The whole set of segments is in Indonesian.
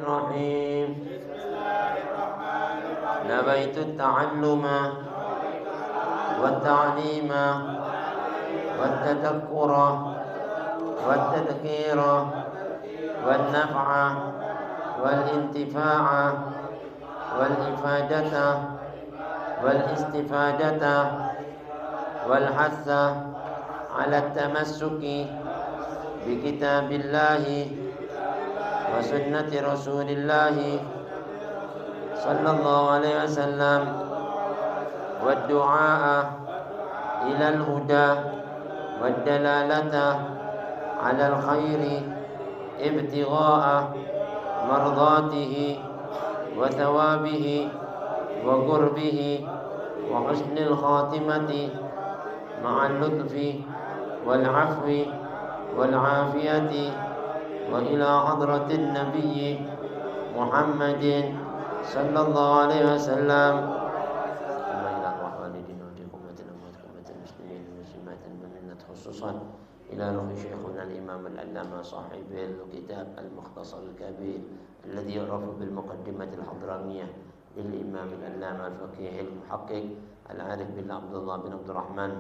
الرحيم نويت التعلم والتعليم والتذكر والتذكير والنفع والانتفاع والإفادة والاستفادة والحث على التمسك بكتاب الله وسنة رسول الله صلى الله عليه وسلم والدعاء إلى الهدى والدلالة على الخير ابتغاء مرضاته وثوابه وقربه وحسن الخاتمة مع اللطف والعفو والعافية وإلى حضرة النبي محمد صلى الله عليه وسلم وإلى أرواح والدينا وأمة الأموات وأمة المسلمين والمسلمات المؤمنات خصوصا إلى روح شيخنا الإمام العلامة صاحب الكتاب المختصر الكبير الذي يعرف بالمقدمة الحضرمية للإمام العلامة الفقيه المحقق العارف بن عبد الله بن عبد الرحمن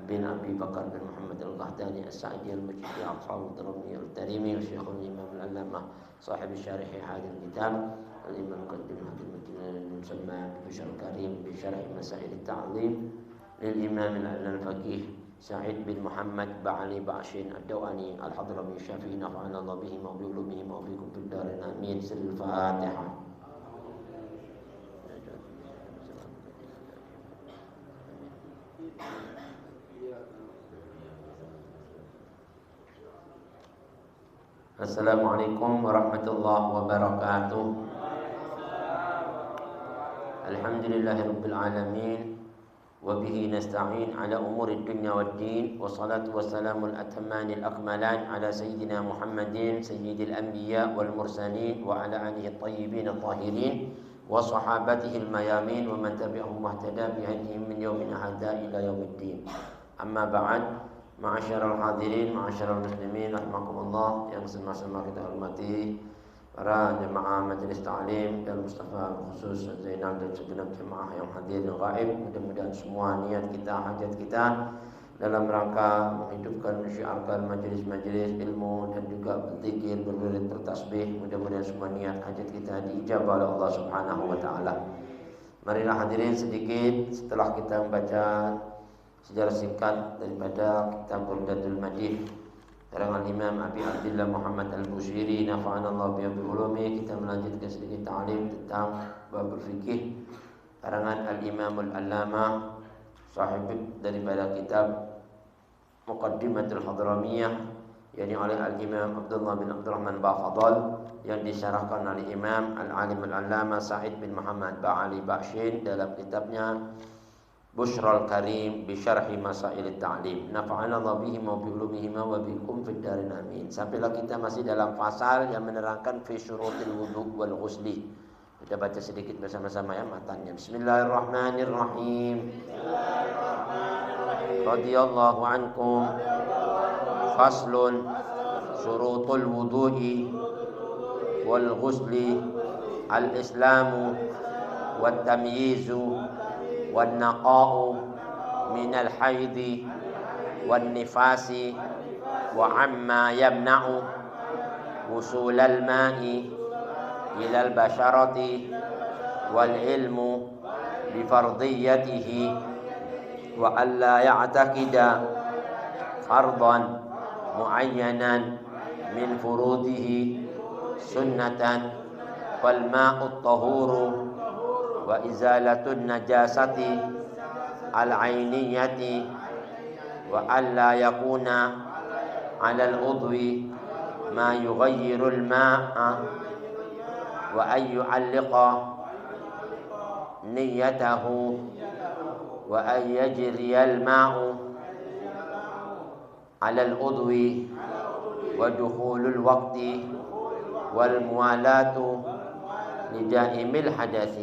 بن أبي بكر بن محمد القحطاني السعدي المجدي أصحاب الضرمي التريمي وشيخ الإمام العلامة صاحب الشارح هذا الكتاب الإمام المقدم هذا المسمى بشر الكريم بشرح مسائل التعظيم للإمام العلامة الفقيه سعيد بن محمد بعلي بعشين الدواني الحضرمي الشافعي نفعنا الله بهم وبعلومهم وبكم في الدارين آمين. سر الفاتحة. Assalamualaikum warahmatullahi wabarakatuh. Alhamdulillahirabbil alamin wa bihi nasta'in ala umuri dunya waddin wassalatu wassalamul atammanil akmalan ala sayyidina Muhammadin sayyidil anbiya wal mursalin wa ala alihi at-tayyibin at-tahirin wa sahabatihi al-mayamin wa man tabi'ahum wahtada bihadihim min yawmin hadza ila yaumiddin. Amma ba'd. Ma'asyiral hadirin, ma'asyiral muslimin rahimakumullah, yang sama-sama kita hormati para jemaah majelis ta'lim dan Mustafa khusus Zainal dan segenap jemaah yang hadir dan gaib. Mudah-mudahan semua niat kita, hajat kita dalam rangka menghidupkan, mensyiarkan majelis-majelis ilmu dan juga berzikir, berwirid, bertasbih, mudah-mudahan semua niat hajat kita diijabah oleh Allah Subhanahu wa taala. Marilah hadirin sedikit setelah kita membaca sejarah singkat daripada kitab Burdatul Madih karangan Imam Abi Abdullah Muhammad Al-Busiri nafa'anallahu bihi ulumi, kita melanjutkan sedikit ta'lim tentang bab berfikih karangan Al-Imam Al-Allamah sahib daripada kitab Muqaddimatul Hadramiyah, yakni oleh Al-Imam Abdullah bin Abdurrahman Ba'fadal, yang disyarahkan oleh Imam Al-Alim Al-Allamah Sa'id bin Muhammad Ba'ali Ba'shin dalam kitabnya Bushral Karim bi syarhi masail at-ta'lim. Nafa'ana Allah bihim wa bi ulumihim wa bikum fid darin amin. Sampailah kita masih dalam fasal yang menerangkan fi syurutil wudu wal ghusli. Kita baca sedikit bersama-sama ya matanya. Bismillahirrahmanirrahim. Radhiyallahu ankum. Faslun syurutul wudu'i wal ghusli al-islamu wat tamyizu والنقاء من الحيض والنفاس وعما يمنع وصول الماء إلى البشرة والعلم بفرضيته وألا يعتقد فرضا معينا من فروضه سنة فالماء الطهور وإزالة النجاسة العينية وألا يكون على العضو ما يغير الماء وأن يعلق نيته وأن يجري الماء على العضو ودخول الوقت والموالاة لدائم الحدث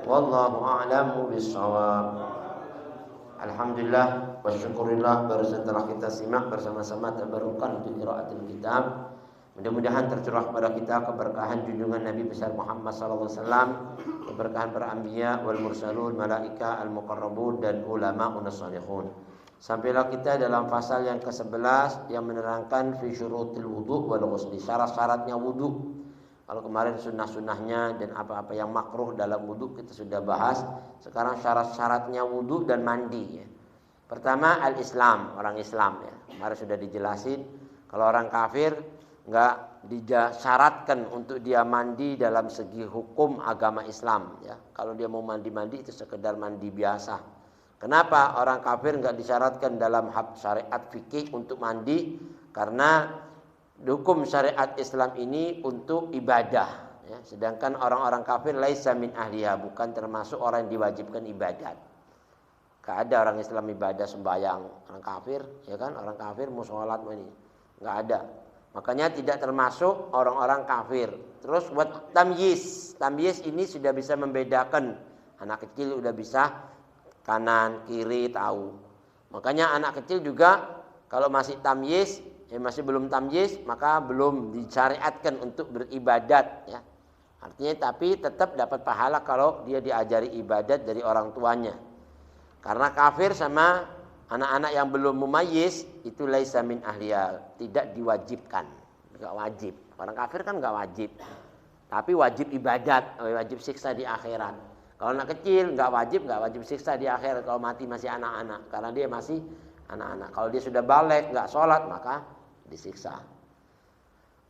wallahu a'lamu bissawab. Alhamdulillah wa syukurillah, baru setelah kita simak bersama-sama tabarukan untuk qiraatul kitab Mudah-mudahan tercurah kepada kita keberkahan junjungan Nabi besar Muhammad SAW, keberkahan para anbiya wal mursalun, malaika al muqarrabun dan ulama unassalihun. Sampailah kita dalam pasal yang ke-11 yang menerangkan fi syurutil wudu wal ghusli, syarat-syaratnya wudu. Kalau kemarin sunnah-sunnahnya dan apa-apa yang makruh dalam wudu kita sudah bahas. Sekarang syarat-syaratnya wudu dan mandi ya. Pertama al-Islam, orang Islam ya. Kemarin sudah dijelasin kalau orang kafir enggak disyaratkan untuk dia mandi dalam segi hukum agama Islam ya. Kalau dia mau mandi-mandi itu sekedar mandi biasa. Kenapa orang kafir enggak disyaratkan dalam syariat fikih untuk mandi? Karena hukum syariat Islam ini untuk ibadah ya. Sedangkan orang-orang kafir laisa min ahliha, bukan termasuk orang yang diwajibkan ibadat. Enggak ada orang Islam ibadah sembahyang, orang kafir ya kan, orang kafir mau sholat ini enggak ada. Makanya tidak termasuk orang-orang kafir. Terus buat tamyiz. Tamyiz ini sudah bisa membedakan. Anak kecil sudah bisa kanan, kiri tahu. Makanya anak kecil juga kalau masih tamyiz, masih belum tamyiz, maka belum disyariatkan untuk beribadat ya. Artinya tapi tetap dapat pahala kalau dia diajari ibadat dari orang tuanya. Karena kafir sama anak-anak yang belum mumayyiz itu laisa min ahliyah, tidak diwajibkan, enggak wajib. Orang kafir kan enggak wajib. Tapi wajib ibadat, wajib siksa di akhirat. Kalau anak kecil enggak wajib siksa di akhirat kalau mati masih anak-anak, karena dia masih anak-anak. Kalau dia sudah balik enggak sholat maka disiksa.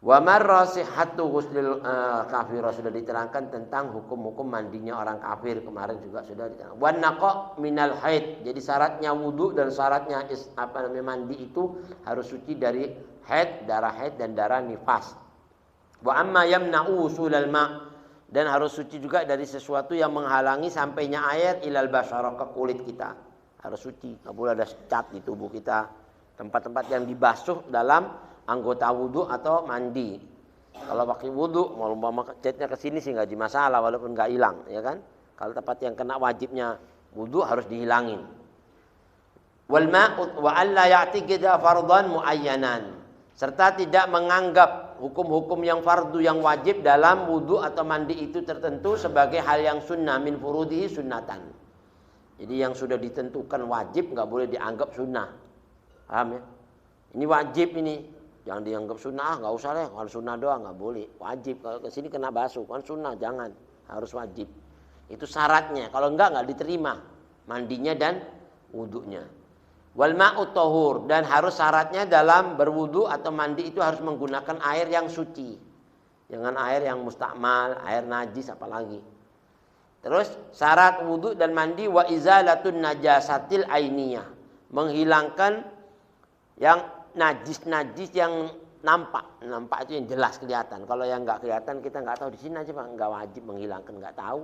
Wa marra sihhatu ghuslil kafir, sudah diterangkan tentang hukum-hukum mandinya orang kafir kemarin juga sudah diterangkan. Wan naqa minal haid, jadi syaratnya wudu dan syaratnya mandi itu harus suci dari haid, darah haid dan darah nifas. Wa amma yamna'u usulal ma', dan harus suci juga dari sesuatu yang menghalangi sampainya air ilal basyarah, ke kulit kita. Harus suci, enggak boleh ada cat di tubuh kita. Tempat-tempat yang dibasuh dalam anggota wudu atau mandi. Kalau pakai wudu, mau catnya ke sini sih nggak jadi masalah, walaupun nggak hilang, ya kan? Kalau tempat yang kena wajibnya wudu harus dihilangin. Wal ma'u wa alla ya'tiqida fardhan muayyanan, serta tidak menganggap hukum-hukum yang fardu yang wajib dalam wudu atau mandi itu tertentu sebagai hal yang sunnah min furudihi sunnatan. Jadi yang sudah ditentukan wajib nggak boleh dianggap sunnah. Paham ya? Ini wajib ini. Jangan dianggap sunnah, nggak usah deh. Kalau sunnah doang nggak boleh, wajib. Kalau kesini kena basuh, kan sunnah, jangan, harus wajib. Itu syaratnya. Kalau nggak diterima mandinya dan wudunya. Wal ma'u tahur, dan harus syaratnya dalam berwudu atau mandi itu harus menggunakan air yang suci. Jangan air yang mustakmal, air najis apalagi. Terus syarat wudu dan mandi wa izalatun najasatil ainiyah, menghilangkan yang najis-najis yang nampak itu yang jelas kelihatan. Kalau yang nggak kelihatan kita nggak tahu, di sini aja Pak, nggak wajib menghilangkan, nggak tahu.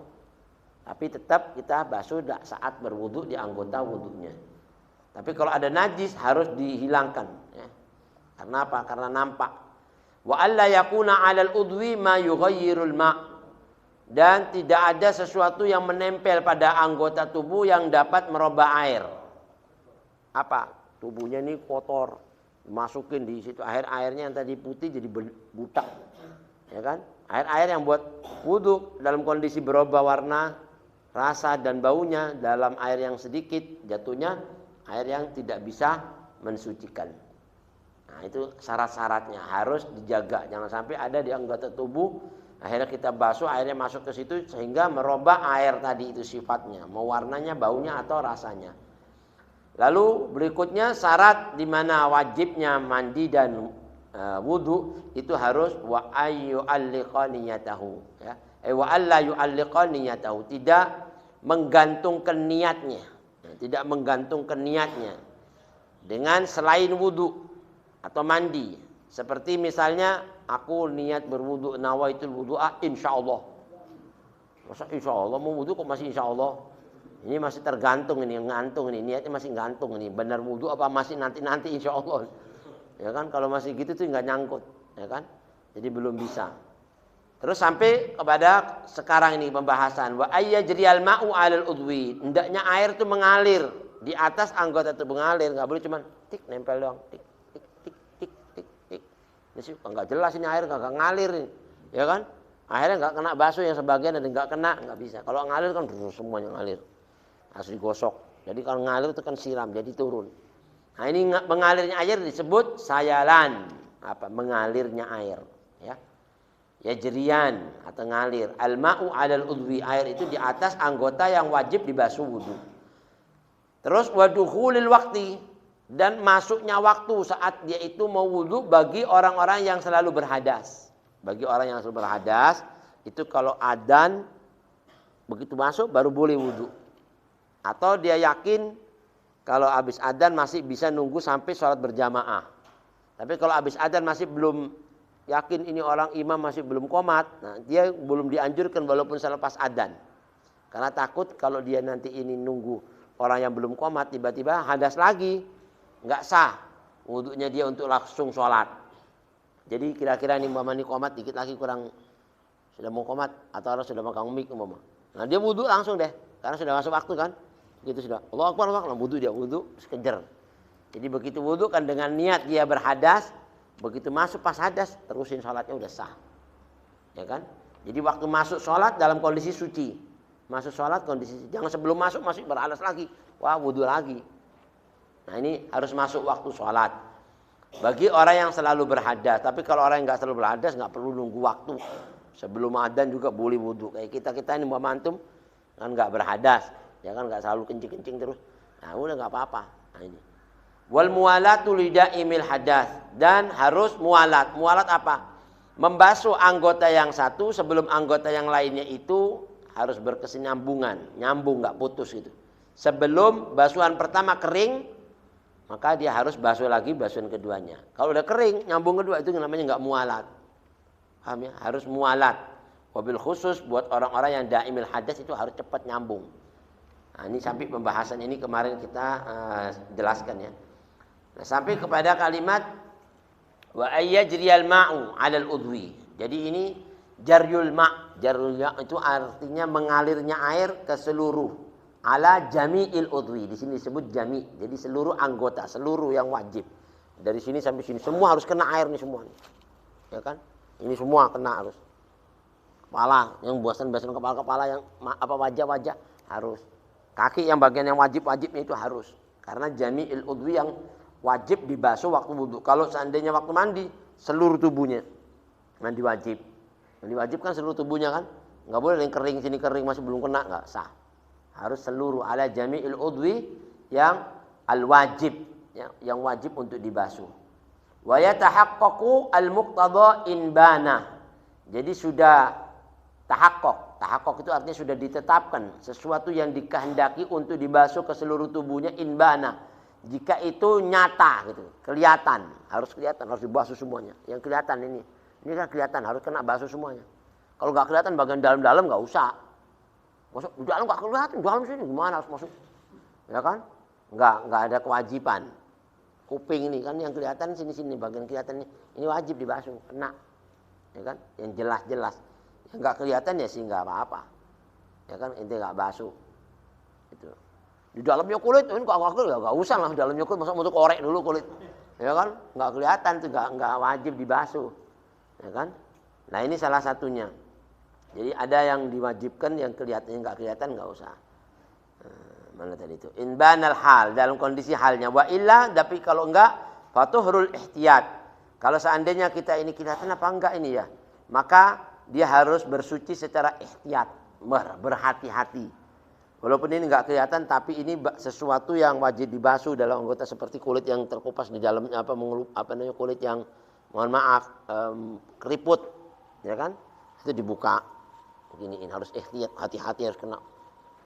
Tapi tetap kita basuh saat berwudu di anggota wudunya. Tapi kalau ada najis harus dihilangkan. Ya. Karena apa? Karena nampak. Wa alla yakuna 'alal udwi ma yughayyirul ma', dan tidak ada sesuatu yang menempel pada anggota tubuh yang dapat merubah air. Apa? Tubuhnya ini kotor. Masukin di situ air-airnya yang tadi putih jadi butak, ya kan? Air-air yang buat wudu dalam kondisi berubah warna, rasa dan baunya dalam air yang sedikit, jatuhnya air yang tidak bisa mensucikan. Nah itu syarat-syaratnya harus dijaga, jangan sampai ada di anggota tubuh akhirnya kita basuh airnya masuk ke situ sehingga merubah air tadi itu sifatnya, mau warnanya, baunya atau rasanya. Lalu berikutnya syarat di mana wajibnya mandi dan wudu itu harus wa ayyu'alliqa niyatahu ya. Wa alla yu'alliqa niyatahu, tidak menggantungkan niatnya. Tidak menggantungkan niatnya dengan selain wudu atau mandi. Seperti misalnya aku niat berwudu, nawaitul wudu'a insyaallah. Masa insyaallah mau wudu kok masih insyaallah? Ini masih tergantung ini, ngantung ini, niatnya masih gantung ini. Benar wudu apa masih nanti insya Allah. Ya kan, kalau masih gitu tuh nggak nyangkut, ya kan? Jadi belum bisa. Terus sampai kepada sekarang ini pembahasan wa ayyajriyal ma'u 'alal udwi. Hendaknya air itu mengalir di atas anggota tubuh, mengalir, nggak boleh cuma tik nempel doang, tik tik tik tik tik tik. Enggak jelas ini air enggak ngalir nih. Ya kan? Akhirnya enggak kena basuh, yang sebagian ada enggak kena, enggak bisa. Kalau ngalir kan semuanya ngalir. Harus digosok. Jadi kalau ngalir itu kan siram, jadi turun. Nah, ini mengalirnya air disebut sayalan. Apa? Mengalirnya air, ya. Ya jerian atau ngalir. Al-ma'u 'alal udwi, air itu di atas anggota yang wajib dibasuh wudu. Terus wadukhulil waqti, dan masuknya waktu saat dia itu mau wudu bagi orang-orang yang selalu berhadas. Bagi orang yang selalu berhadas itu kalau adzan begitu masuk baru boleh wudu. Atau dia yakin kalau habis adzan masih bisa nunggu sampai sholat berjamaah. Tapi kalau habis adzan masih belum yakin ini orang imam masih belum qomat, nah dia belum dianjurkan walaupun selepas adzan. Karena takut kalau dia nanti ini nunggu orang yang belum qomat tiba-tiba hadas lagi, nggak sah wudunya dia untuk langsung sholat. Jadi kira-kira ini umpama ini qomat dikit lagi kurang sudah mau qomat atau orang sudah megang mik umpama. Nah dia wudu langsung deh karena sudah masuk waktu kan. Gitu sudah. Allahu Akbar, wudu dia wudu sekejar. Jadi begitu wudu kan dengan niat dia berhadas, begitu masuk pas hadas terusin sholatnya udah sah. Ya kan? Jadi waktu masuk sholat dalam kondisi suci. Masuk sholat kondisi suci. Jangan sebelum masuk masih berhadas lagi. Wah wudu lagi. Nah ini harus masuk waktu sholat. Bagi orang yang selalu berhadas. Tapi kalau orang yang nggak selalu berhadas nggak perlu nunggu waktu. Sebelum adzan juga boleh wudu. Kayak kita ini Mbak Mantum kan nggak berhadas. Ya kan nggak selalu kencing-kencing terus. Nah udah nggak apa-apa. Nah ini. Wal muwalatu lidaimil hadas, dan harus muwalat. Muwalat apa? Membasuh anggota yang satu sebelum anggota yang lainnya itu harus berkesinambungan, nyambung nggak putus gitu. Sebelum basuhan pertama kering, maka dia harus basuh lagi basuhan keduanya. Kalau udah kering, nyambung kedua itu namanya nggak muwalat. Paham ya? Harus muwalat. Wabil khusus buat orang-orang yang daimil hadas itu harus cepat nyambung. Nah, ini sampai pembahasan ini kemarin kita jelaskan ya. Nah, sampai kepada kalimat wa ayyajriyal ma'u 'alal udwi. Jadi ini jaryul ma'. Jaryul ma' itu artinya mengalirnya air ke seluruh ala jami'il udwi. Di sini disebut jami'. Jadi seluruh anggota, seluruh yang wajib. Dari sini sampai sini semua harus kena air nih semua nih. Ya kan? Ini semua kena harus. Kepala, yang buasan-buasan kepala-kepala yang apa wajah-wajah harus. Kaki yang bagian yang wajib-wajibnya itu harus. Karena jami'il udwi yang wajib dibasuh waktu wudu. Kalau seandainya waktu mandi, seluruh tubuhnya. Mandi wajib. Mandi wajib kan seluruh tubuhnya kan. Nggak boleh yang kering, sini kering masih belum kena, nggak sah. Harus seluruh ala jami'il udwi yang al-wajib. Yang wajib untuk dibasuh. Wa yatahaqqaqu al-muqtada in bana. Jadi sudah tahakkuk. Tahakkuk itu artinya sudah ditetapkan sesuatu yang dikehendaki untuk dibasuh ke seluruh tubuhnya inbana. Jika itu nyata gitu, kelihatan, harus kelihatan, harus dibasuh semuanya. Yang kelihatan ini kan kelihatan harus kena basuh semuanya. Kalau nggak kelihatan bagian dalam-dalam nggak usah. Masuk di dalam nggak kelihatan, dalam sini gimana harus masuk? Ya kan? Nggak ada kewajiban. Kuping ini kan yang kelihatan sini-sini bagian kelihatan ini wajib dibasuh, kena. Ya kan? Yang jelas-jelas. Yang nggak kelihatan ya sih nggak apa-apa. Ya kan intinya nggak basuh. Itu. Di dalamnya kulit, ini nggak usah lah dalamnya kulit, masa untuk korek dulu kulit. Ya kan? Nggak kelihatan tuh, nggak wajib dibasuh. Ya kan? Nah ini salah satunya. Jadi ada yang diwajibkan, yang kelihatan, yang nggak kelihatan nggak usah. Mana tadi itu? Inbanal hal, dalam kondisi halnya. Wa illa, tapi kalau enggak, fatuhrul ihtiyat. Kalau seandainya kita ini kelihatan apa enggak ini ya, maka dia harus bersuci secara ihtiyat, berhati-hati. Walaupun ini enggak kelihatan, tapi ini sesuatu yang wajib dibasuh dalam anggota seperti kulit yang terkupas di dalamnya apa namanya kulit yang mohon maaf keriput, ya kan? Itu dibuka, beginiin harus ihtiyat, hati-hati harus kena,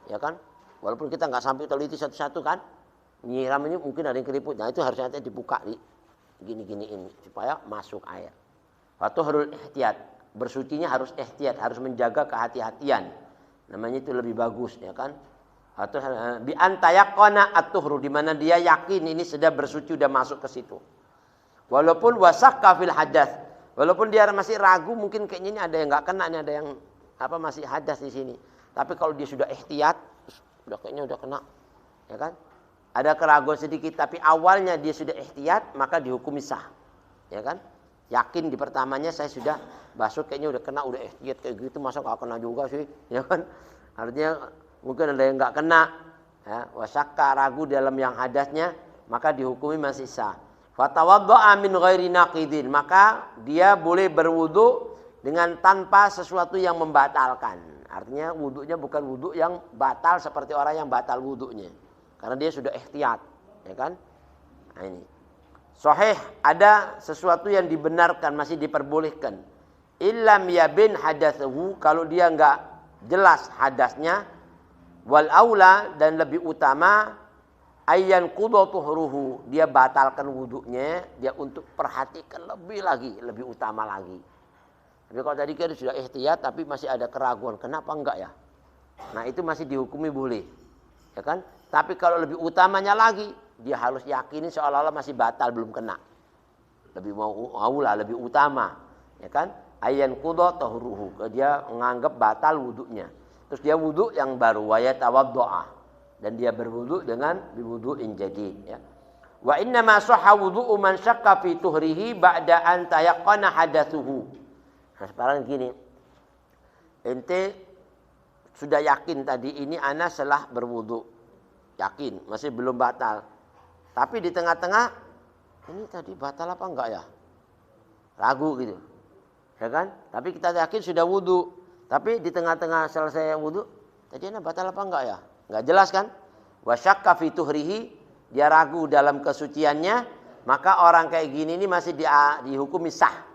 ya kan? Walaupun kita nggak sampai teliti satu-satu kan, nyiram ini mungkin ada yang keriput, nah itu harusnya dibuka di gini-giniin supaya masuk air. Fatuhrul ihtiyat, bersucinya harus ihtiyat, harus menjaga kehati-hatian. Namanya itu lebih bagus, ya kan? Atau bi antayaqana at-tuhru, di mana dia yakin ini sudah bersuci, sudah masuk ke situ. Walaupun wasakka fil hadas, walaupun dia masih ragu, mungkin kayaknya ini ada yang nggak kena, ini ada yang apa masih hadas di sini. Tapi kalau dia sudah ihtiyat, udah kayaknya udah kena, ya kan? Ada keraguan sedikit, tapi awalnya dia sudah ihtiyat, maka dihukumi sah, ya kan? Yakin di pertamanya saya sudah basuh kayaknya udah kena, udah ihtiyat kayak gitu, masa nggak kena juga sih, ya kan? Artinya mungkin ada yang nggak kena, ya, wasyakka ragu dalam yang hadasnya, maka dihukumi masih sah. Fatawaddo'a min ghairi naqidin, maka dia boleh berwudu dengan tanpa sesuatu yang membatalkan. Artinya wudunya bukan wudu yang batal seperti orang yang batal wudunya, karena dia sudah ihtiyat, ya kan? Nah ini sahih, ada sesuatu yang dibenarkan, masih diperbolehkan. Illam yabin hadatsuhu, kalau dia enggak jelas hadasnya. Wal aula, dan lebih utama, ayyan qudatu tuhruhu, dia batalkan wudunya, dia untuk perhatikan lebih lagi, lebih utama lagi. Tapi kalau tadi kan sudah ihtiyat tapi masih ada keraguan, kenapa enggak ya? Nah itu masih dihukumi boleh, ya kan? Tapi kalau lebih utamanya lagi, dia harus yakini seolah-olah masih batal, belum kena. Lebih aula, lebih utama, ya kan? Ayyan qudatu tuhruhu, dia menganggap batal wudunya. Terus dia wudu yang baru, wa yatawaddo'a, dan dia berwudu dengan biwudu'in jadid, ya. Wa inna ma sahha wudu'u man syakka fi tuhrihi ba'da an tayaqqana hadatsuhu. Nah, sekarang gini, ente sudah yakin tadi ini ana setelah berwudu, yakin masih belum batal, tapi di tengah-tengah ini tadi batal apa enggak ya, ragu gitu, ya kan? Tapi kita yakin sudah wudu, tapi di tengah-tengah selesai wudu tadi ana batal apa enggak ya, enggak jelas kan? Wa syakka fi tuhrihi, dia ragu dalam kesuciannya, maka orang kayak gini ini masih dihukumi sah.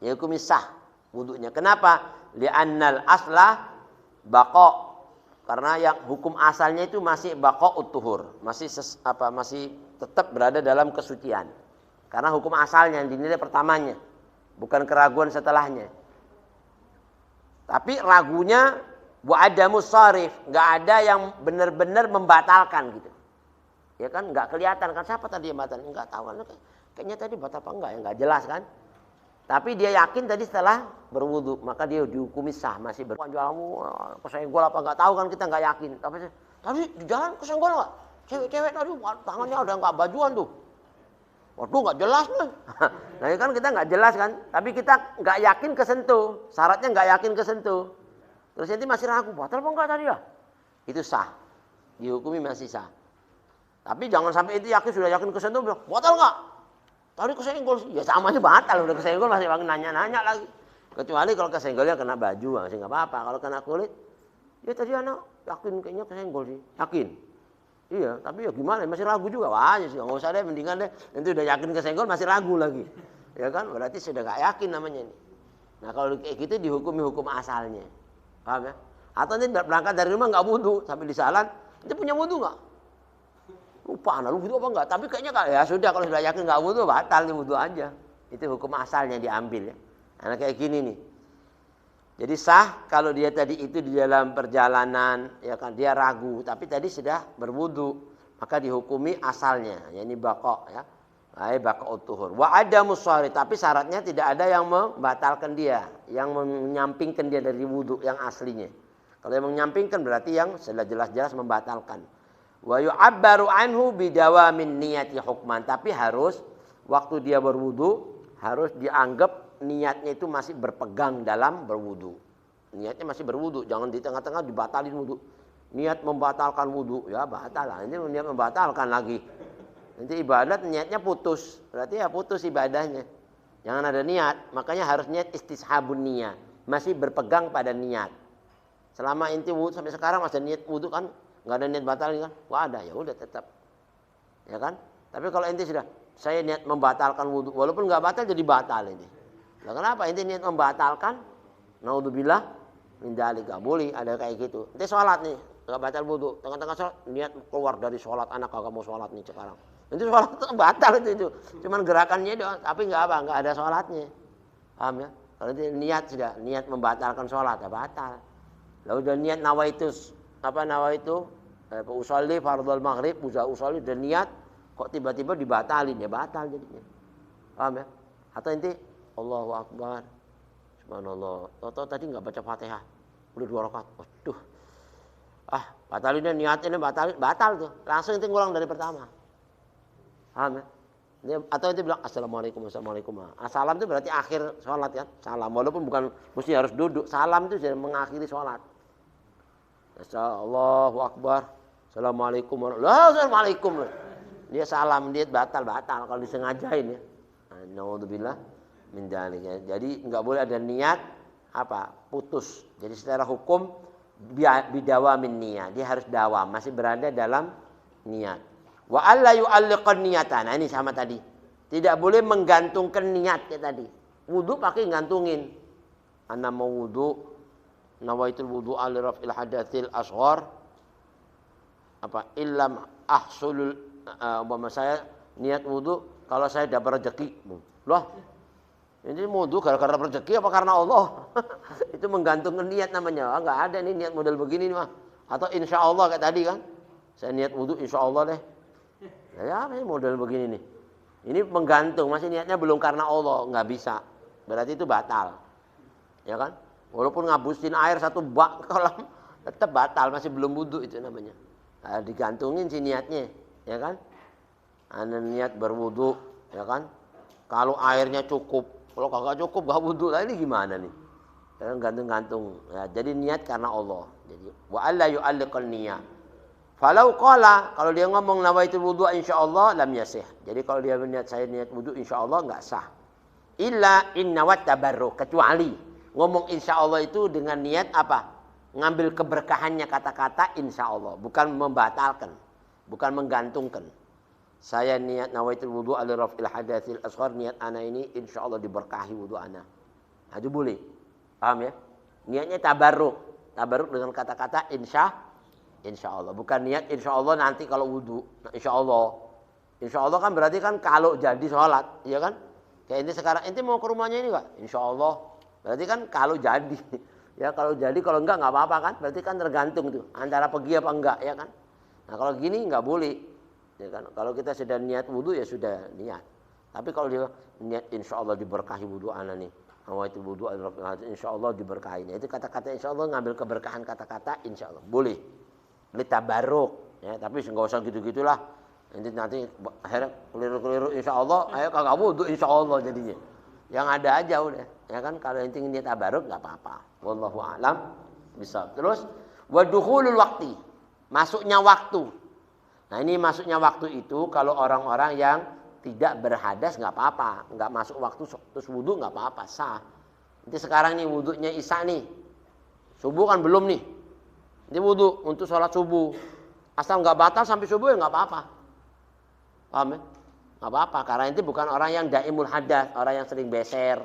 Ya hukum sah wudunya. Kenapa? Li'annal aslah baqa. Karena yang hukum asalnya itu masih baqa'ut tuhur, masih masih tetap berada dalam kesucian. Karena hukum asalnya yang dinilai pertamanya, bukan keraguan setelahnya. Tapi ragunya wa adamus sharif, enggak ada yang benar-benar membatalkan gitu. Ya kan enggak kelihatan kan siapa tadi yang batal? Enggak tahu kan. Kayaknya tadi batal apa enggak ya, enggak jelas kan? Tapi dia yakin tadi setelah berwudu, maka dia dihukumi sah, masih berjualmu kesenggol apa enggak tahu kan, kita enggak yakin. Tapi tadi di jalan kesenggol enggak? Cewek-cewek tadi tangannya udah enggak bajuan tuh. Waduh enggak jelas nih. Nah ini kan kita enggak jelas kan, tapi kita enggak yakin kesentuh. Syaratnya enggak yakin kesentuh. Terus nanti masih ragu, batal apa enggak tadi ya? Itu sah. Dihukumi masih sah. Tapi jangan sampai itu yakin, sudah yakin kesentuh bilang, batal enggak? Tadi kesenggol, ya sama aja batal, udah kesenggol masih nanya-nanya lagi. Kecuali kalau kesenggolnya kena baju, masih nggak apa-apa. Kalau kena kulit, ya tadi anak yakin kayaknya kesenggol sih, yakin. Iya, tapi ya gimana, masih ragu juga. Wah, ya nggak usah deh, mendingan deh. Nanti udah yakin kesenggol, masih ragu lagi. Ya kan, berarti sudah nggak yakin namanya ini. Nah kalau kayak gitu dihukumi hukum asalnya, paham ya? Atau nanti berangkat dari rumah nggak wudu, sampai di jalan, nanti punya wudu nggak? Lupa, lu wudu apa enggak? Tapi kayaknya ya sudah, kalau sudah yakin enggak wudu, batal nih wudu aja. Itu hukum asalnya diambil ya. Nah kayak gini nih. Jadi sah kalau dia tadi itu di dalam perjalanan, ya kan dia ragu, tapi tadi sudah berwudu, maka dihukumi asalnya, yakni baqa ya. Baqa'ut tuhur. Wa adamus shari, tapi syaratnya tidak ada yang membatalkan dia, yang menyampingkan dia dari wudu yang aslinya. Kalau yang menyampingkan berarti yang sudah jelas-jelas membatalkan. Wa yu'abbaru anhu bidawamin niyati hukman, tapi harus waktu dia berwudu harus dianggap niatnya itu masih berpegang dalam berwudu. Niatnya masih berwudu, jangan di tengah-tengah dibatalin wudu. Niat membatalkan wudu, ya batal lah. Ini niat membatalkan lagi. Nanti ibadat niatnya putus, berarti ya putus ibadahnya. Jangan ada niat, makanya harus niat istishabun niyat, masih berpegang pada niat. Selama inti wudu sampai sekarang masih niat wudu kan, nggak ada niat batal kan? Wah ada, ya udah tetap, ya kan? Tapi kalau inti sudah, saya niat membatalkan wudu, walaupun nggak batal jadi batal ini. Nah, kenapa inti niat membatalkan? Naudzubillah min dzalika, boleh ada kayak gitu. Inti sholat nih, nggak batal wudu, tengah-tengah sholat niat keluar dari sholat, anak kagak mau sholat nih sekarang. Nanti sholat itu batal itu, cuman gerakannya doang, tapi nggak apa, nggak ada sholatnya, paham ya? Kalau niat sudah niat membatalkan sholat, ya batal. Lalu udah niat nawaitu usolli fardhul maghrib, usolli dan niat kok tiba-tiba dibatalin, ya batal jadinya. Paham ya? Atau inti Allahu Akbar, subhanallah, tahu tadi nggak baca Fatihah, udah 2 rakaat, waduh, batalinnya niatnya batal tuh, langsung inti ngulang dari pertama. Paham ya? Atau itu bilang assalamualaikum. Salam itu berarti akhir sholat kan. Salam walaupun bukan mesti harus duduk. Salam itu sudah mengakhiri sholat. Allahu Akbar. Assalamualaikum Assalamualaikum. Dia salam, dia batal kalau disengajain ya. Naudzubillah min dzalik ya. Jadi enggak boleh ada niat putus. Jadi secara hukum bidawamin niyah. Dia harus dawam, masih berada dalam niat. Wa alla yu'alliqan niyatan. Nah, ini sama tadi. Tidak boleh menggantungkan niatnya tadi. Wudu pakai gantungin. Ana mau wudu, nawaitul wudu'a li raf'il hadatsil asghar. Illam ahsulul umpama saya niat wudu kalau saya dapat rezeki. Loh. Ini wudu gara-gara rezeki apa karena Allah? Itu menggantungkan niat namanya. Enggak ada nih niat model begini nih mah. Atau insyaallah kayak tadi kan. Saya niat wudu insyaallah deh. Ya apa model begini nih. Ini menggantung, masih niatnya belum karena Allah, nggak bisa. Berarti itu batal. Ya kan? Walaupun ngabusin air 1 bak kolam, tetap batal, masih belum wudu itu namanya. Nah, digantungin sih niatnya, ya kan? Anda niat berwudu, ya kan? Kalau airnya cukup, kalau kagak cukup gak wudu, lah ini gimana nih? Gantung-gantung. Ya, jadi niat karena Allah. Jadi wa alla yu'alliqan niyah. Falau qala, kalau dia ngomong nawaitul wudu insyaallah lam yasih. Jadi kalau dia niat saya niat wudu insyaallah enggak sah. Illa innawat tabarruk, kecuali ngomong insyaallah itu dengan niat apa? Ngambil keberkahannya kata-kata insyaallah, bukan membatalkan, bukan menggantungkan. Saya niat nawaitul wudu ala raf'il hadatsil asghar, niat ana ini insyaallah diberkahi wudu ana. Nah, itu boleh. Paham ya? Niatnya tabarruk. Tabarruk dengan kata-kata insya Allah, bukan niat insya Allah nanti kalau wudhu. Nah, insya Allah kan berarti kan kalau jadi sholat, ya kan? Kayak ini sekarang, ente mau ke rumahnya ini nggak? Insya Allah, berarti kan kalau jadi, ya kalau jadi, kalau enggak apa-apa kan? Berarti kan tergantung tuh antara pergi apa enggak, ya kan? Nah kalau gini nggak boleh, ya kan? Kalau kita sudah niat wudhu ya sudah niat. Tapi kalau dia niat insya Allah diberkahi wudhu ana nih, awaitul wudhu insya Allah diberkahi. Itu kata-kata insya Allah ngambil keberkahan kata-kata insya Allah boleh. Litabaruk ya, tapi enggak usah gitu-gitulah. Nanti akhirnya keliru-keliru insyaallah, ayo kagak wudu insyaallah jadinya. Yang ada aja udah. Ya kan kalau inti niat tabaruk enggak apa-apa. Wallahu a'lam bisa. Terus wa dukhulul waqti. Masuknya waktu. Nah, ini masuknya waktu itu kalau orang-orang yang tidak berhadas enggak apa-apa, enggak masuk waktu terus wudu enggak apa-apa, sah. Nanti sekarang nih wudunya Isya nih. Subuh kan belum nih. Ini wudu untuk sholat subuh. Asal nggak batal sampai subuh ya nggak apa-apa. Paham ya? Nggak apa-apa. Karena ini bukan orang yang daimul hadas, orang yang sering beser.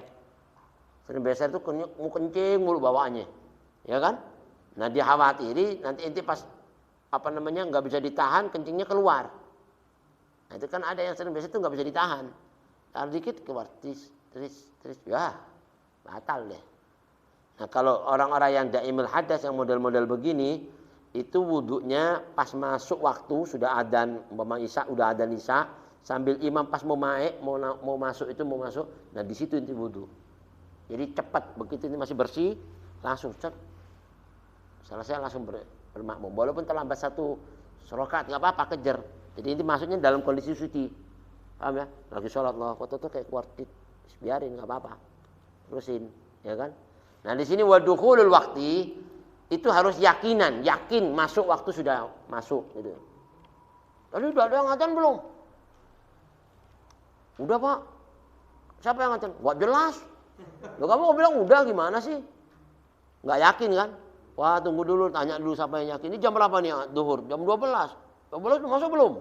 Sering beser itu mau kencing mulu bawaannya, ya kan? Nah dia khawatiri nanti inti pas nggak bisa ditahan kencingnya keluar. Nah itu kan ada yang sering beser itu nggak bisa ditahan. Taruh dikit keluar, tris, ya batal deh. Nah kalau orang-orang yang daimul hadas yang model-model begini, itu wudunya pas masuk waktu sudah adzan umpama Isya, udah adzan Isya, sambil imam pas mau masuk. Nah di situ inti wudu. Jadi cepat, begitu ini masih bersih, langsung selesai langsung bermakmum. Walaupun terlambat 1 rakaat nggak apa-apa, kejar. Jadi inti masuknya dalam kondisi suci. Paham ya? Lagi sholat Allah, foto tuh kayak kuartit, biarin nggak apa-apa, terusin, ya kan? Nah di sini wadukhulul waqti itu harus yakin masuk waktu sudah masuk gitu. Tadi udah ada yang adzan belum? Udah Pak. Siapa yang adzan? Wah jelas. Loh kamu bilang udah gimana sih? Nggak yakin kan? Wah tunggu dulu, tanya dulu siapa yang yakin. Ini jam berapa nih duhur? Jam 12. Jam 12 masuk belum?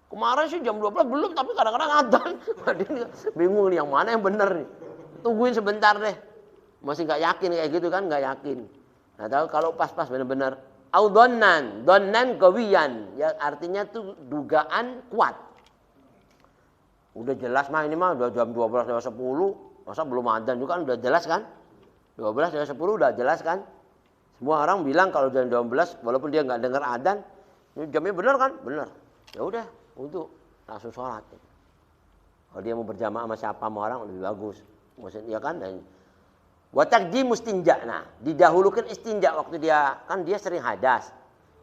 Kemarin sih jam 12 belum, tapi kadang-kadang adzan. Bingung nih yang mana yang benar nih. Tungguin sebentar deh. Masih nggak yakin kayak gitu kan, nggak yakin. Nah tahu kalau pas-pas benar-benar audonnan qawiyan, ya artinya tuh dugaan kuat. Udah jelas mah ini mah udah jam 12:10, masa belum adzan juga kan udah jelas kan? 12:10 udah jelas kan? Semua orang bilang kalau jam 12 walaupun dia nggak dengar adzan, jamnya benar kan? Benar. Ya udah, untuk langsung sholat. Kalau dia mau berjamaah sama siapa sama orang lebih bagus. Maksudnya ya kan? Wa taqdim istinja. Nah, didahulukan istinja waktu dia kan dia sering hadas.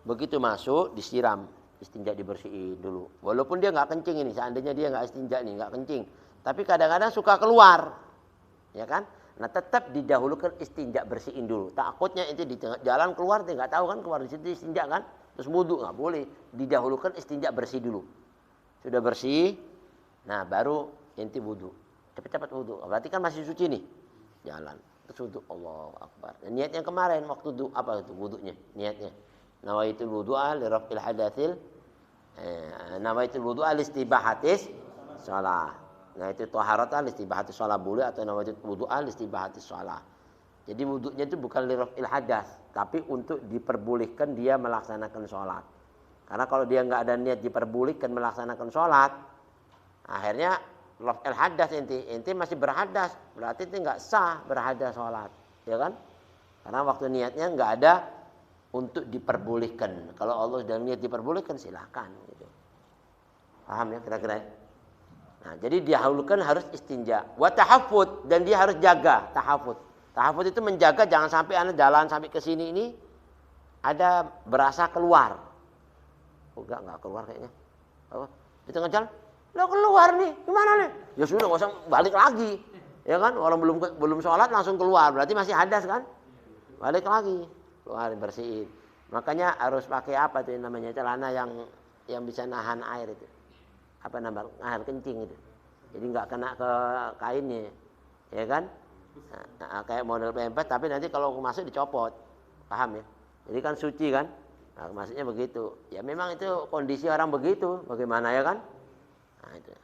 Begitu masuk disiram, istinja dibersihin dulu. Walaupun dia nggak kencing ini, seandainya dia nggak istinja nih, nggak kencing. Tapi kadang-kadang suka keluar, ya kan? Nah tetap didahulukan istinja bersihin dulu. Takutnya itu di tengah jalan keluar, dia nggak tahu kan keluar di situ istinja kan? Terus wudu nggak boleh. Didahulukan istinja bersih dulu. Sudah bersih, nah baru inti wudu. Cepat-cepat wudu. Berarti kan masih suci nih, jalan. Terus wudu, Allahu Akbar. Dan niat yang kemarin waktu apa itu wudunya? Niatnya. Nawaitul wudu'a li raf'il hadatsil. Nawaitul wudu'a li istibahatis shalah. Nah itu taharata li istibahatis shalah boleh atau nawaitul wudu'a li istibahatis shalah. Jadi wudunya itu bukan li raf'il hadas, tapi untuk diperbolehkan dia melaksanakan sholat. Karena kalau dia nggak ada niat diperbolehkan melaksanakan sholat, akhirnya raf'il hadas inti masih berhadas, berarti itu nggak sah berhadas sholat, ya kan? Karena waktu niatnya nggak ada untuk diperbolehkan. Kalau Allah sudah niat diperbolehkan silahkan. Gitu. Paham ya kira-kira? Nah, jadi didahulukan harus istinja. Wa tahaffud, dan dia harus jaga tahafud. Tahafud itu menjaga jangan sampai anak jalan sampai ke sini ini ada berasa keluar. Oh, enggak keluar kayaknya. Apa? Di tengah jalan, lo keluar nih, gimana nih? Ya sudah nggak usah balik lagi. Ya kan? Orang belum sholat langsung keluar, berarti masih hadas kan? Balik lagi. Keluarin bersihin. Makanya harus pakai apa tuh namanya celana yang bisa nahan air itu. Apa namanya? Air kencing itu. Jadi nggak kena ke kainnya. Ya kan? Nah, kayak model pempes tapi nanti kalau masuk dicopot. Paham ya? Jadi kan suci kan? Nah, maksudnya begitu. Ya memang itu kondisi orang begitu. Bagaimana ya kan? Nah, itu.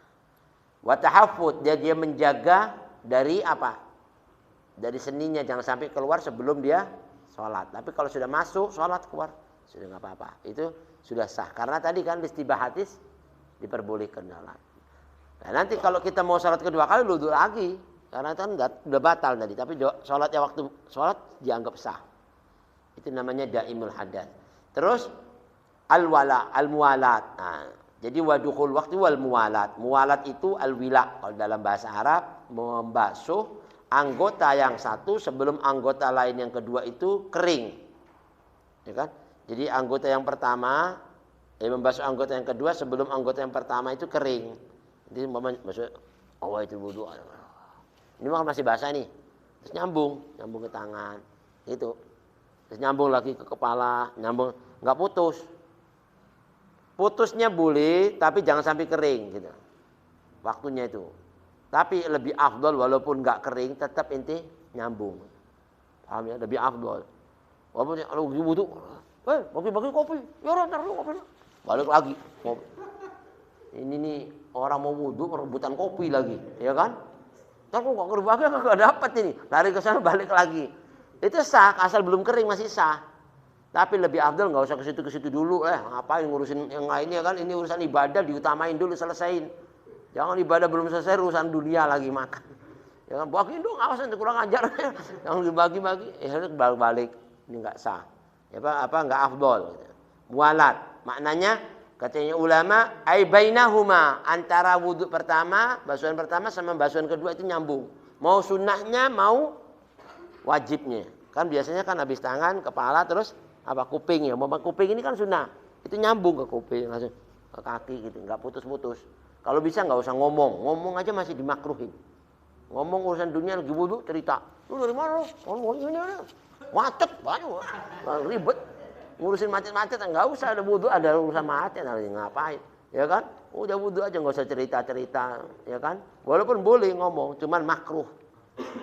Wa tahaffud, dia menjaga dari apa? Dari seninya jangan sampai keluar sebelum dia sholat. Tapi kalau sudah masuk sholat keluar sudah nggak apa-apa. Itu sudah sah. Karena tadi kan istibahatis diperbolehkan sholat. Nah, nanti kalau kita mau sholat kedua kali wudu lagi. Karena kan udah batal tadi. Tapi sholatnya waktu sholat dianggap sah. Itu namanya daimul hadas. Terus al-wala, al-muwalat. Nah, jadi wadukhul waktu wal muwalat. Muwalat itu al-wila. Kalau dalam bahasa Arab membasuh anggota yang satu sebelum anggota lain yang kedua itu kering, ya kan? Jadi anggota yang pertama, membasuh anggota yang kedua sebelum anggota yang pertama itu kering. Jadi maksud, itu wudu. Ini masih basah nih, terus nyambung ke tangan, itu, terus nyambung lagi ke kepala, nyambung, nggak putus. Putusnya boleh, tapi jangan sampai kering, gitu. Waktunya itu. Tapi lebih afdol walaupun nggak kering tetap inti nyambung. Paham ya? Lebih afdol. Walaupun kalau wudu, bagi-bagi kopi. Ya udah ntar lu kopi. Balik lagi kopi. Ini nih orang mau wudu rebutan kopi lagi, ya kan? Ntar kok nggak berbagi nggak dapat ini. Lari ke sana balik lagi. Itu sah asal belum kering masih sah. Tapi lebih afdol nggak usah ke situ dulu. Ngapain ngurusin yang lainnya kan? Ini urusan ibadah diutamain dulu selesaiin. Jangan ibadah belum selesai urusan dunia lagi makan. Ya kan bagiin dong, awas nanti kurang ajar. Yang dibagi-bagi, harus balik. Ini enggak sah. Ya apa enggak afdol gitu. Mualat, maknanya katanya ulama ai bainahuma, antara wudu pertama, basuhan pertama sama basuhan kedua itu nyambung. Mau sunnahnya, mau wajibnya. Kan biasanya kan habis tangan, kepala terus apa kuping ya. Mau kuping ini kan sunnah. Itu nyambung ke kuping langsung ke kaki gitu, enggak putus-putus. Kalau bisa nggak usah ngomong aja masih dimakruhin. Ngomong urusan dunia lagi wudu cerita. Lu dari mana lu? Ngomong ini macet banyak, ribet. Ngurusin macet-macet nggak usah ada wudu, ada urusan macet nanti ngapain? Ya kan? Udah wudu aja nggak usah cerita-cerita, ya kan? Walaupun boleh ngomong, cuman makruh.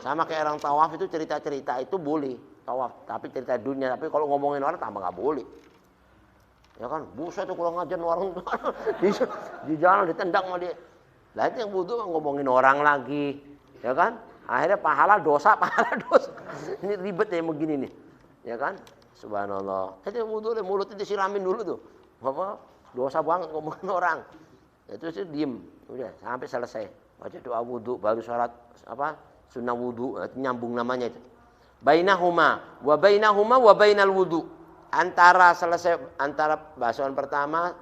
Sama kayak orang tawaf itu cerita-cerita itu boleh tawaf, tapi cerita dunia. Tapi kalau ngomongin orang tambah nggak boleh. Ya kan, buset tuh kurang ajar orang di jalan ditendang sama dia. Lah itu yang wudu ngomongin orang lagi, ya kan? Akhirnya pahala dosa. Ini ribet ya begini nih, ya kan? Subhanallah. Itu wudu mulutnya disiramin dulu tuh. Apa? Dosa banget ngomongin orang. Itu sih diem, udah sampai selesai. Baca doa wudu, baru sholat apa? Sunnah wudu, nyambung namanya itu. Bainahuma wa bainal wudu. Antara basuhan pertama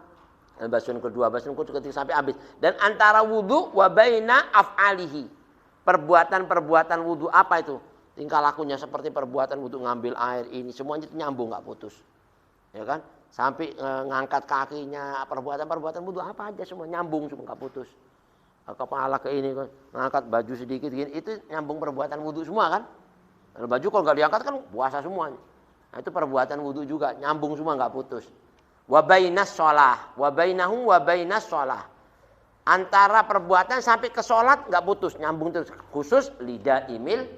dan basuhan kedua, basuhan ketiga sampai habis. Dan antara wudu wa baina af'alihi. Perbuatan wudu apa itu? Tingkah lakunya seperti perbuatan wudu ngambil air ini semuanya itu nyambung nggak putus. ya kan? Sampai ngangkat kakinya, perbuatan wudu apa aja semua nyambung semua nggak putus. Kepala ke ini kan, ngangkat baju sedikit gini, itu nyambung perbuatan wudu semua kan? Kalau baju kalau nggak diangkat kan puasa semuanya. Nah, itu perbuatan wudu juga nyambung semua nggak putus. Wa bainas shalah, wa bainahum wa bainas shalah. Antara perbuatan sampai ke sholat nggak putus, nyambung terus. Khusus lidah imil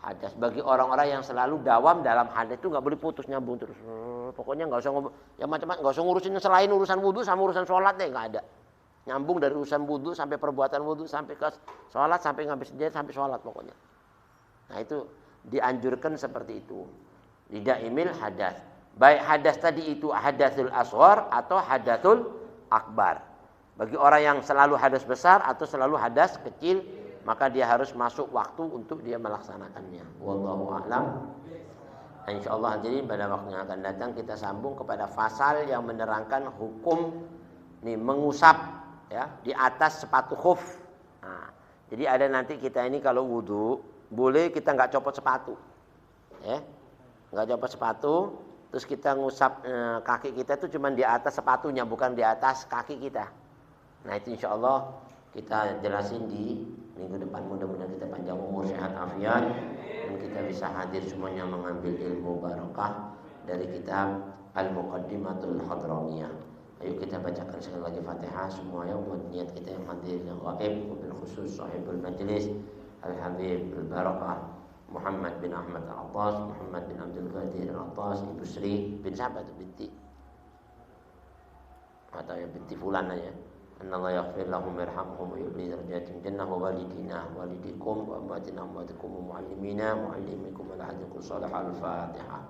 hadas. Bagi orang-orang yang selalu dawam dalam hadas itu nggak boleh putus, nyambung terus. Pokoknya nggak usah ya macam-macam, nggak usah ngurusin selain urusan wudu sama urusan sholat deh, nggak ada. Nyambung dari urusan wudu sampai perbuatan wudu sampai ke sholat sampai ngabis dia sampai sholat pokoknya. Nah itu dianjurkan seperti itu. Lidah imil hadas. Baik hadas tadi itu hadasul asghar atau hadasul akbar. Bagi orang yang selalu hadas besar atau selalu hadas kecil, maka dia harus masuk waktu untuk dia melaksanakannya. Wallahu a'lam. Insyaallah hadirin pada waktu yang akan datang kita sambung kepada pasal yang menerangkan hukum nih mengusap ya di atas sepatu khuf. Nah, jadi ada nanti kita ini kalau wudu boleh kita nggak copot sepatu, ya nggak copot sepatu, terus kita ngusap kaki kita itu cuma di atas sepatunya bukan di atas kaki kita. Nah itu insya Allah kita jelasin di minggu depan, mudah-mudahan kita panjang umur sehat afiat dan kita bisa hadir semuanya mengambil ilmu barakah dari kitab Al-Muqaddimatul Hadramiyah. Ayo kita bacakan sekali lagi Fatihah semuanya buat niat kita yang hadir yang gaib, mobil khusus sahibul majlis Al-Habib Al-Barakah Muhammad bin Ahmad Al-Attas, Muhammad bin Abdul Qadir Al-Attas, Ibu Sri bin siapa itu binti? Atau ya binti fulan aja. Annallahu yaghfir lahum yarhamhum wa yu'li darajatin jannah wa walidina walidikum wa amwatina amwatikum wa muallimina muallimikum wa lahadikum salih al-Fatihah.